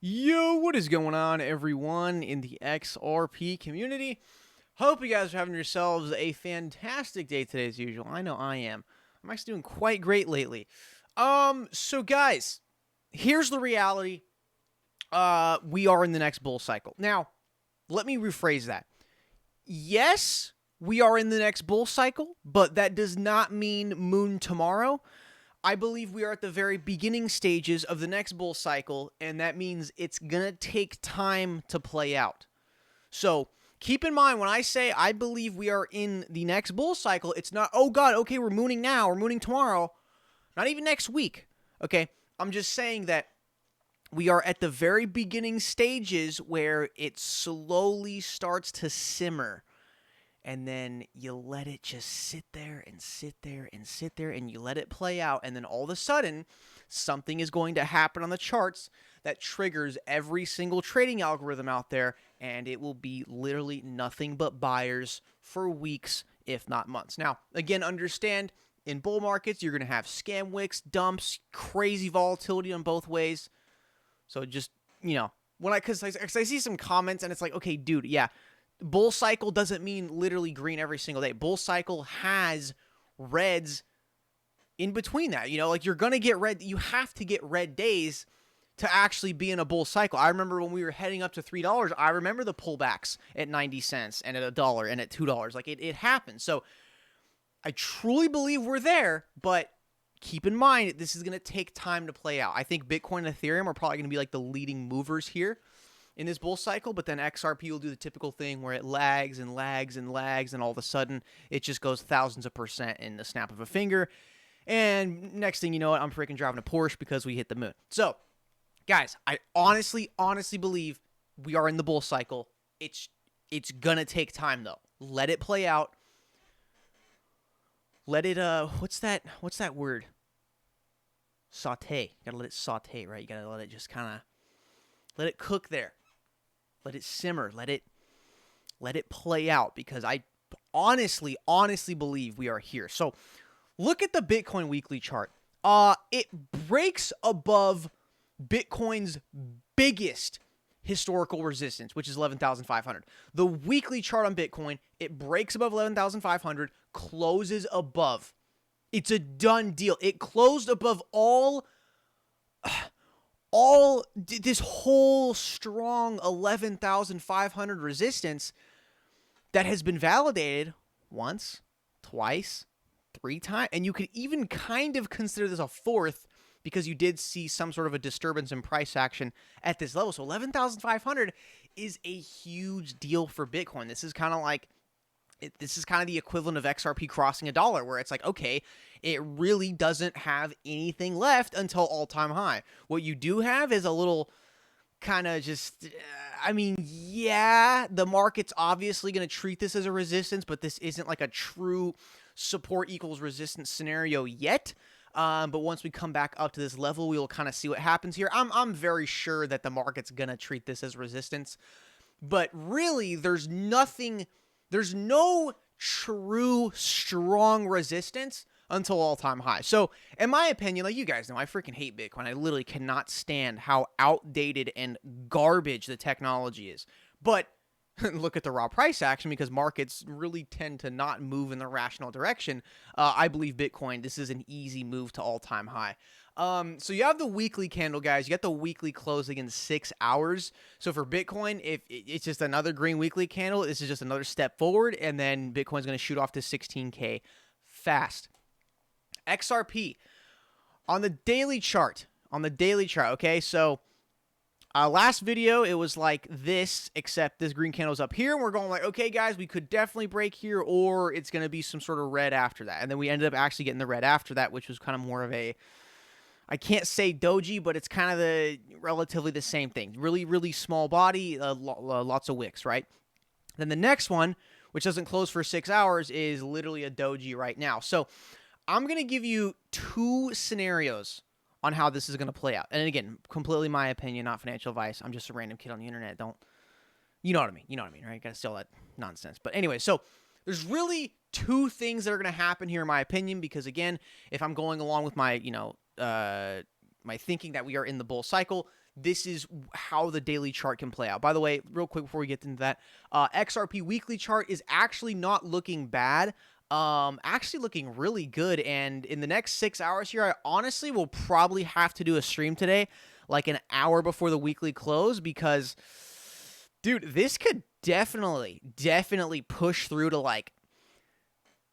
Yo, what is going on, everyone in the XRP community? Hope you guys are having yourselves a fantastic day today, as usual. I know I am. I'm actually doing quite great lately. So guys, here's the reality. We are in the next bull cycle. Now, let me rephrase that. Yes, we are in the next bull cycle, but that does not mean moon tomorrow. I believe we are at the very beginning stages of the next bull cycle, and that means it's going to take time to play out. So keep in mind, when I say I believe we are in the next bull cycle, it's not, oh God, okay, we're mooning now, we're mooning tomorrow, not even next week, okay? I'm just saying that we are at the very beginning stages where it slowly starts to simmer. And then you let it just sit there and sit there and sit there, and you let it play out, and then all of a sudden something is going to happen on the charts that triggers every single trading algorithm out there, and it will be literally nothing but buyers for weeks, if not months. Now, again, understand, in bull markets you're going to have scam wicks, dumps, crazy volatility on both ways. So just, when because I see some comments and it's like, okay, dude, yeah, bull cycle doesn't mean literally green every single day. Bull cycle has reds in between that. Like you're going to get red. You have to get red days to actually be in a bull cycle. I remember when we were heading up to $3, I remember the pullbacks at 90 cents and at $1 and at $2. Like it happened. So I truly believe we're there, but keep in mind, this is going to take time to play out. I think Bitcoin and Ethereum are probably going to be like the leading movers here in this bull cycle, but then XRP will do the typical thing where it lags and lags and lags, and all of a sudden it just goes thousands of percent in the snap of a finger. And next thing you know, I'm freaking driving a Porsche because we hit the moon. So, guys, I honestly believe we are in the bull cycle. It's gonna take time though. Let it play out. Let it what's that word? Saute. Gotta let it saute, right? You gotta let it just kind of let it cook there. Let it simmer. Let it play out, because I honestly believe we are here. So look at the Bitcoin weekly chart. It breaks above Bitcoin's biggest historical resistance, which is 11,500. The weekly chart on Bitcoin, it breaks above 11,500, closes above. It's a done deal. It closed above all this whole strong 11,500 resistance that has been validated once, twice, 3 times, and you could even kind of consider this a fourth, because you did see some sort of a disturbance in price action at this level. So 11,500 is a huge deal for Bitcoin. This is kind of like the equivalent of XRP crossing $1, where it's like, okay, it really doesn't have anything left until all-time high. What you do have is a little kind of just, the market's obviously going to treat this as a resistance, but this isn't like a true support equals resistance scenario yet. But once we come back up to this level, we will kind of see what happens here. I'm very sure that the market's going to treat this as resistance, but really there's no true strong resistance until all-time high. So, in my opinion, like you guys know, I freaking hate Bitcoin. I literally cannot stand how outdated and garbage the technology is. But look at the raw price action, because markets really tend to not move in the rational direction. I believe Bitcoin, this is an easy move to all-time high. So you have the weekly candle, guys. You got the weekly closing in 6 hours. So for Bitcoin, if it's just another green weekly candle, this is just another step forward, and then Bitcoin's going to shoot off to 16K fast. XRP on the daily chart. Okay, so last video, it was like this, except this green candle's up here, and we're going like, okay, guys, we could definitely break here, or it's going to be some sort of red after that. And then we ended up actually getting the red after that, which was kind of more of a, I can't say doji, but it's kind of relatively the same thing. Really, really small body, lots of wicks, right? Then the next one, which doesn't close for 6 hours, is literally a doji right now. So I'm going to give you 2 scenarios on how this is going to play out. And again, completely my opinion, not financial advice. I'm just a random kid on the internet. You know what I mean, right? Got to steal that nonsense. But anyway, so there's really 2 things that are going to happen here, in my opinion, because again, if I'm going along with my, my thinking that we are in the bull cycle, this is how the daily chart can play out. By the way, real quick before we get into that, XRP weekly chart is actually not looking bad. Actually looking really good. And in the next 6 hours here, I honestly will probably have to do a stream today, like an hour before the weekly close, because, dude, this could definitely push through to, like,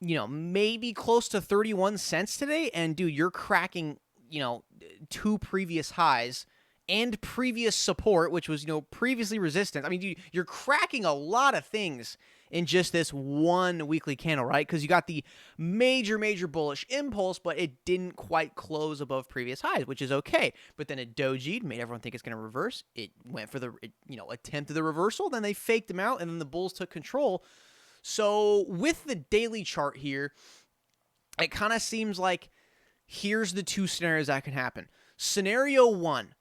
you know, maybe close to 31 cents today. And dude, you're cracking, you know, 2 previous highs and previous support, which was, you know, previously resistance. I mean, dude, you're cracking a lot of things in just this one weekly candle, right? Because you got the major bullish impulse, but it didn't quite close above previous highs, which is okay. But then it dojied, made everyone think it's going to reverse. It went for the, attempted the reversal. Then they faked them out, and then the bulls took control. So with the daily chart here, it kind of seems like here's the 2 scenarios that can happen. Scenario one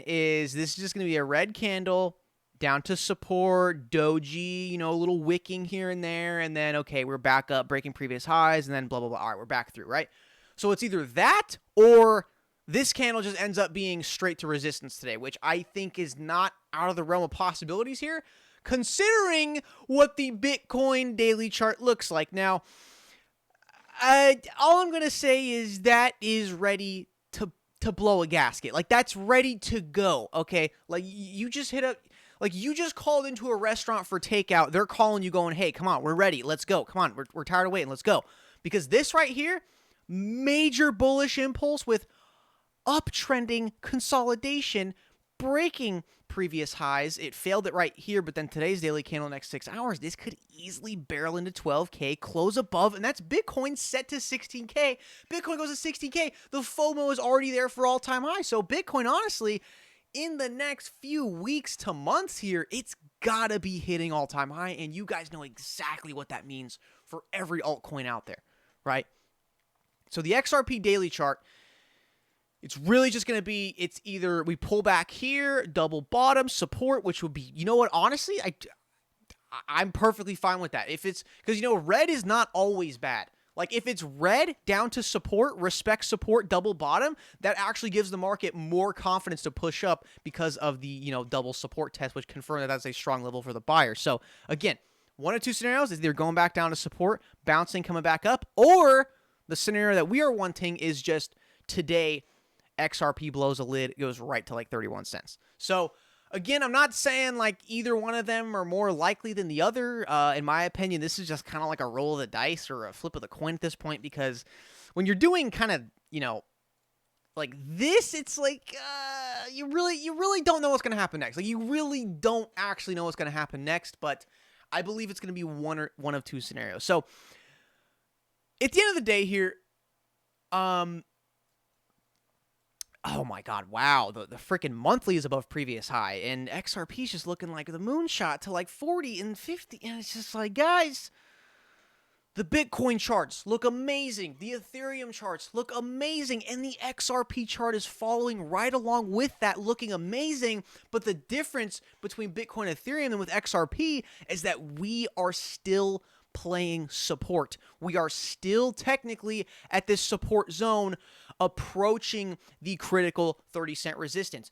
is this is just going to be a red candle down to support, doji, you know, a little wicking here and there, and then, okay, we're back up, breaking previous highs, and then blah, blah, blah. All right, we're back through, right? So it's either that or this candle just ends up being straight to resistance today, which I think is not out of the realm of possibilities here, considering what the Bitcoin daily chart looks like. Now, all I'm going to say is that is ready to blow a gasket. Like, that's ready to go, okay? Like, you just hit up, like, you just called into a restaurant for takeout. They're calling you going, hey, come on, we're ready. Let's go. Come on, we're tired of waiting. Let's go. Because this right here, major bullish impulse with uptrending consolidation, breaking previous highs. It failed it right here, but then today's daily candle next 6 hours, this could easily barrel into 12K, close above, and that's Bitcoin set to 16K. Bitcoin goes to 16K. The FOMO is already there for all-time high. So Bitcoin, honestly, in the next few weeks to months here, it's gotta be hitting all-time high, and you guys know exactly what that means for every altcoin out there, right? So the XRP daily chart, it's really just going to be, it's either we pull back here, double bottom, support, which would be, you know what, honestly, I'm perfectly fine with that. If it's, because, you know, red is not always bad. Like, if it's red down to support, respect support, double bottom, that actually gives the market more confidence to push up because of the, you know, double support test, which confirmed that that's a strong level for the buyer. So, again, one of 2 scenarios is either going back down to support, bouncing, coming back up, or the scenario that we are wanting is just today, XRP blows a lid, it goes right to like 31 cents. So, again, I'm not saying like either one of them are more likely than the other. In my opinion, this is just kind of like a roll of the dice or a flip of the coin at this point, because when you're doing kind of, you know, like this, it's like you really don't know what's going to happen next. Like, you really don't actually know what's going to happen next, but I believe it's going to be one of 2 scenarios. So, at the end of the day here, oh my God, wow, the freaking monthly is above previous high, and XRP is just looking like the moonshot to like 40 and 50, and it's just like, guys, the Bitcoin charts look amazing, the Ethereum charts look amazing, and the XRP chart is following right along with that, looking amazing, but the difference between Bitcoin and Ethereum and with XRP is that we are still playing support. We are still technically at this support zone approaching the critical 30-cent resistance.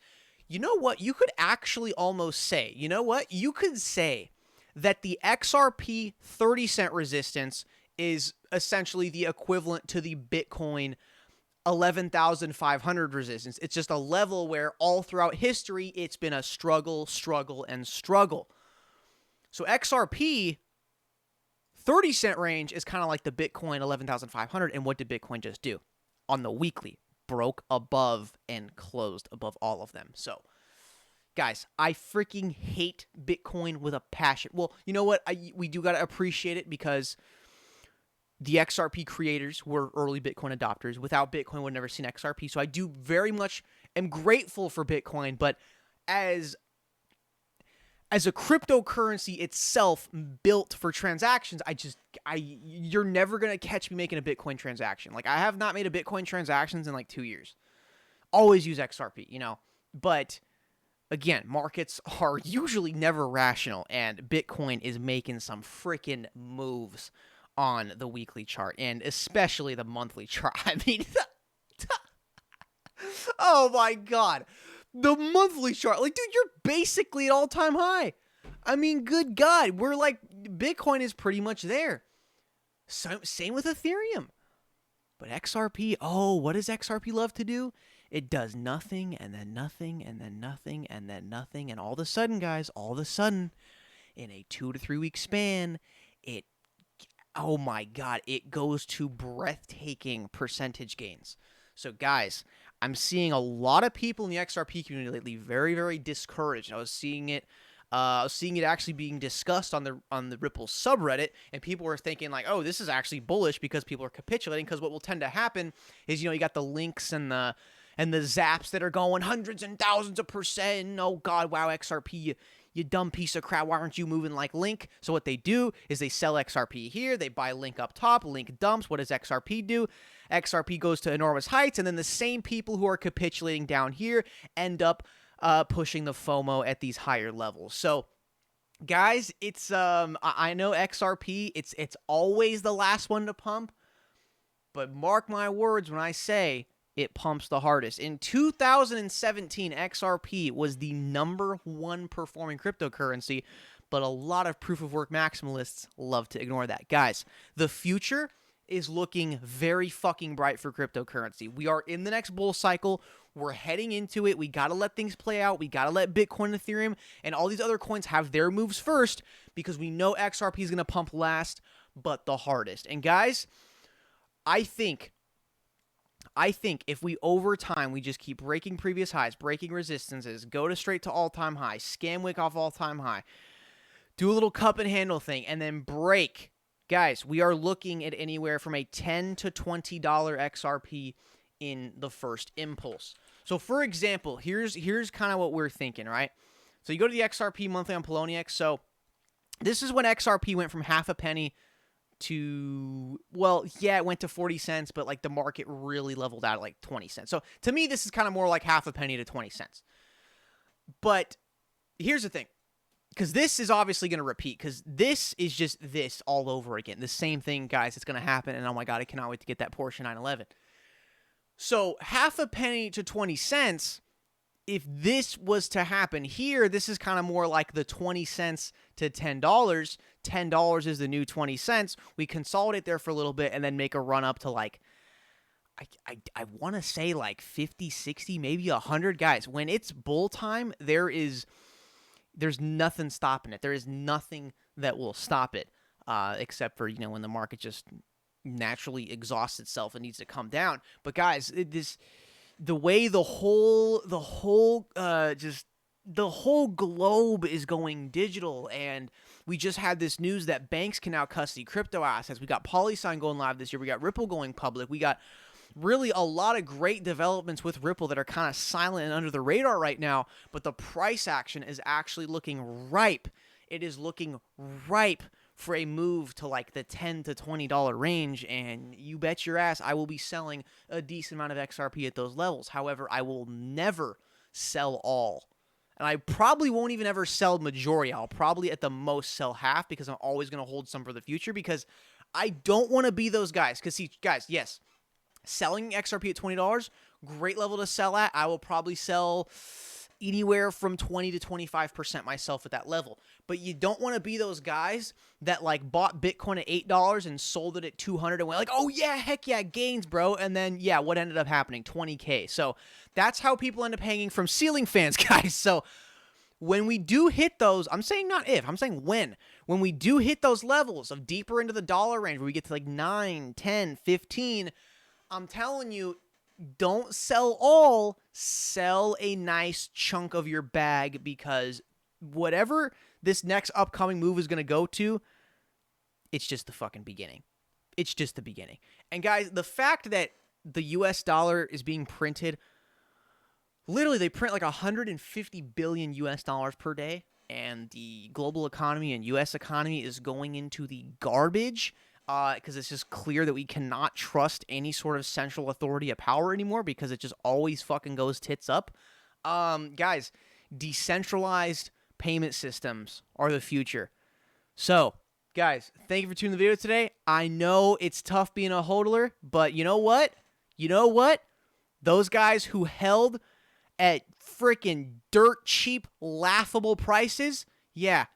You know what? You could actually almost say, you know what? You could say that the XRP 30-cent resistance is essentially the equivalent to the Bitcoin 11,500 resistance. It's just a level where all throughout history, it's been a struggle. So XRP 30-cent range is kind of like the Bitcoin 11,500. And what did Bitcoin just do? On the weekly, broke above and closed above all of them. So, guys, I freaking hate Bitcoin with a passion. Well, you know what? We do got to appreciate it because the XRP creators were early Bitcoin adopters. Without Bitcoin, we'd never seen XRP. So I do very much am grateful for Bitcoin, but as a cryptocurrency itself built for transactions, you're never going to catch me making a Bitcoin transaction. Like, I have not made a Bitcoin transactions in like 2 years. Always use XRP, you know. But again, markets are usually never rational, and Bitcoin is making some freaking moves on the weekly chart, and especially the monthly chart. I mean, Oh my God. The monthly chart. Like, dude, you're basically at all-time high. I mean, good God. We're like, Bitcoin is pretty much there. So, same with Ethereum. But XRP, oh, what does XRP love to do? It does nothing, and then nothing, and then nothing, and then nothing. And all of a sudden, guys, all of a sudden, in a 2 to 3 week span, it, oh my God, it goes to breathtaking percentage gains. So, guys, I'm seeing a lot of people in the XRP community lately very, very discouraged. I was seeing it actually being discussed on the Ripple subreddit, and people were thinking like, "Oh, this is actually bullish because people are capitulating." Because what will tend to happen is, you got the links and the zaps that are going hundreds and thousands of percent. And, oh God, wow, XRP, you dumb piece of crap. Why aren't you moving like Link? So what they do is they sell XRP here. They buy Link up top. Link dumps. What does XRP do? XRP goes to enormous heights, and then the same people who are capitulating down here end up pushing the FOMO at these higher levels. So, guys, it's I know XRP, it's always the last one to pump, but mark my words when I say it pumps the hardest. In 2017, XRP was the #1 performing cryptocurrency, but a lot of proof-of-work maximalists love to ignore that. Guys, the future is looking very fucking bright for cryptocurrency. We are in the next bull cycle. We're heading into it. We got to let things play out. We got to let Bitcoin, Ethereum, and all these other coins have their moves first, because we know XRP is going to pump last, but the hardest. And guys, I think if we, over time, we just keep breaking previous highs, breaking resistances, go to straight to all-time high, scam wick off all-time high, do a little cup and handle thing, and then break. Guys, we are looking at anywhere from a $10 to $20 XRP in the first impulse. So, for example, here's kind of what we're thinking, right? So you go to the XRP monthly on Poloniex. So this is when XRP went from half a penny to, well, yeah, it went to 40 cents, but like the market really leveled out at like 20 cents. So to me, this is kind of more like half a penny to 20 cents. But here's the thing, because this is obviously going to repeat, because this is just this all over again. The same thing, guys, it's going to happen. And oh my God, I cannot wait to get that Porsche 911. So half a penny to 20 cents, if this was to happen here, this is kind of more like the 20 cents to $10. $10 is the new 20 cents. We consolidate there for a little bit and then make a run up to like, I want to say like 50, 60, maybe 100. Guys, when it's bull time, there's nothing stopping it. There is nothing that will stop it, except for, when the market just naturally exhausts itself and needs to come down. But guys, the way the whole globe is going digital, and we just had this news that banks can now custody crypto assets. We got PolySign going live this year. We got Ripple going public. We got really a lot of great developments with Ripple that are kind of silent and under the radar right now, but the price action is actually looking ripe. It is looking ripe for a move to like the $10 to $20 range, and you bet your ass I will be selling a decent amount of XRP at those levels. However, I will never sell all, and I probably won't even ever sell majority. I'll probably at the most sell half, because I'm always going to hold some for the future, because I don't want to be those guys. Because see, guys, yes, selling XRP at $20, great level to sell at. I will probably sell anywhere from 20 to 25% myself at that level. But you don't want to be those guys that like bought Bitcoin at $8 and sold it at 200 and went like, oh yeah, heck yeah, gains, bro. And then, yeah, what ended up happening? 20K. So that's how people end up hanging from ceiling fans, guys. So when we do hit those, I'm saying not if, I'm saying when we do hit those levels of deeper into the dollar range, where we get to like 9, 10, 15, I'm telling you, don't sell all, sell a nice chunk of your bag, because whatever this next upcoming move is going to go to, it's just the fucking beginning. It's just the beginning. And guys, the fact that the US dollar is being printed, literally they print like 150 billion US dollars per day, and the global economy and US economy is going into the garbage, because it's just clear that we cannot trust any sort of central authority of power anymore, because it just always fucking goes tits up. Guys, decentralized payment systems are the future. So, guys, thank you for tuning in the video today. I know it's tough being a hodler, but you know what? Those guys who held at freaking dirt cheap, laughable prices, yeah,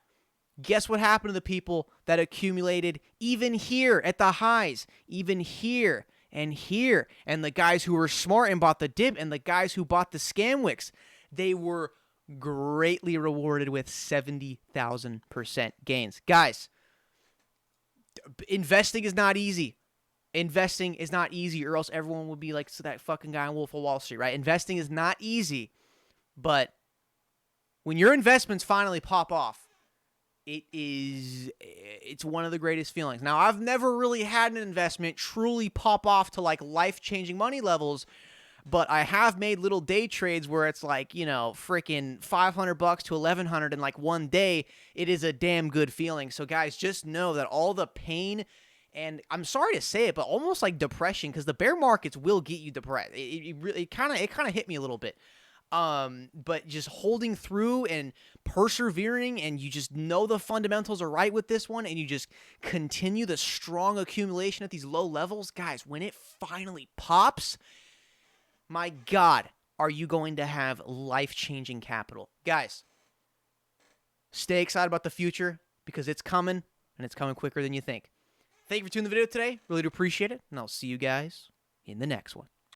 guess what happened to the people that accumulated even here at the highs, even here and here, and the guys who were smart and bought the dip, and the guys who bought the scam wicks, they were greatly rewarded with 70,000% gains. Guys, investing is not easy. Investing is not easy, or else everyone would be like that fucking guy on Wolf of Wall Street, right? Investing is not easy, but when your investments finally pop off, it's one of the greatest feelings. Now, I've never really had an investment truly pop off to like life-changing money levels, but I have made little day trades where it's like, you know, freaking $500 to $1,100 in like one day. It is a damn good feeling. So guys, just know that all the pain, and I'm sorry to say it, but almost like depression, because the bear markets will get you depressed. It kind of hit me a little bit. But just holding through and persevering, and you just know the fundamentals are right with this one, and you just continue the strong accumulation at these low levels. Guys, when it finally pops, my God, are you going to have life-changing capital? Guys, stay excited about the future, because it's coming, and it's coming quicker than you think. Thank you for tuning in the video today. Really do appreciate it, and I'll see you guys in the next one.